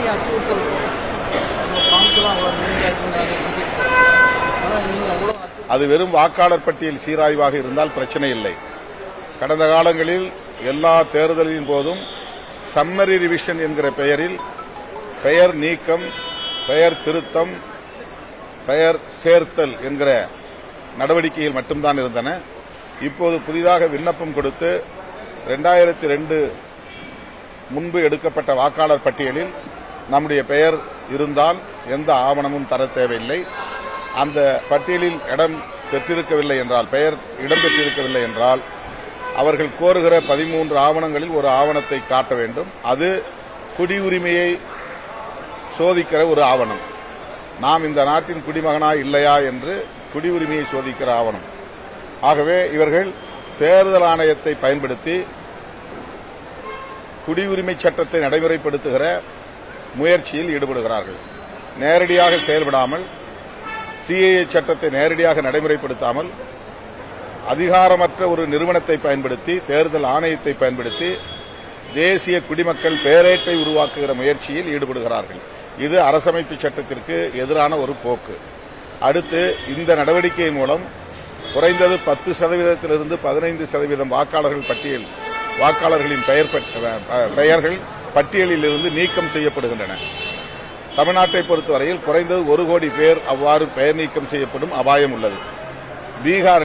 நிறைய அச்சுறுத்தல் அது வெறும் வாக்காளர் பட்டியல் சீராய்வாக இருந்தால் பிரச்சனை இல்லை. கடந்த காலங்களில் எல்லா தேர்தலின் போதும் சம்மரி ரிவிஷன் என்கிற பெயரில் பெயர் நீக்கம், பெயர் திருத்தம், பெயர் சேர்த்தல் என்கிற நடவடிக்கைகள் மட்டும்தான் இருந்தன. இப்போது புதிதாக விண்ணப்பம் கொடுத்து 2002 முன்பு எடுக்கப்பட்ட வாக்காளர் பட்டியலில் நம்முடைய பெயர் இருந்தால் எந்த ஆவணமும் தர தேவையில்லை. அந்த பட்டியலில் இடம் பெற்றிருக்கவில்லை என்றால், பெயர் இடம் பெற்றிருக்கவில்லை என்றால் அவர்கள் கோருகிற 13 ஆவணங்களில் ஒரு ஆவணத்தை காட்ட வேண்டும். அது குடியுரிமையை சோதிக்கிற ஒரு ஆவணம். நாம் இந்த நாட்டின் குடிமகனா இல்லையா என்று குடியுரிமையை சோதிக்கிற ஆவணம். ஆகவே இவர்கள் தேர்தல் ஆணையத்தை பயன்படுத்தி குடியுரிமை சட்டத்தை நடைமுறைப்படுத்துகிற முயற்சியில் ஈடுபடுகிறார்கள். நேரடியாக செயல்படாமல், சிஏஏ சட்டத்தை நேரடியாக நடைமுறைப்படுத்தாமல், அதிகாரமற்ற ஒரு நிறுவனத்தை பயன்படுத்தி, தேர்தல் ஆணையத்தை பயன்படுத்தி தேசிய குடிமக்கள் பேரேட்டை உருவாக்குகிற முயற்சியில் ஈடுபடுகிறார்கள். இது அரசமைப்பு சட்டத்திற்கு எதிரான ஒரு போக்கு. அடுத்து, இந்த நடவடிக்கையின் மூலம் குறைந்தது 10%-இலிருந்து 15% வாக்காளர்களின் பெயர்கள் பட்டியலில் இருந்து நீக்கம் செய்யப்படுகின்றன. தமிழ்நாட்டை பொறுத்தவரையில் குறைந்தது 1 கோடி பேர் அவ்வாறு பெயர் நீக்கம் செய்யப்படும் அபாயம் உள்ளது. பீகார்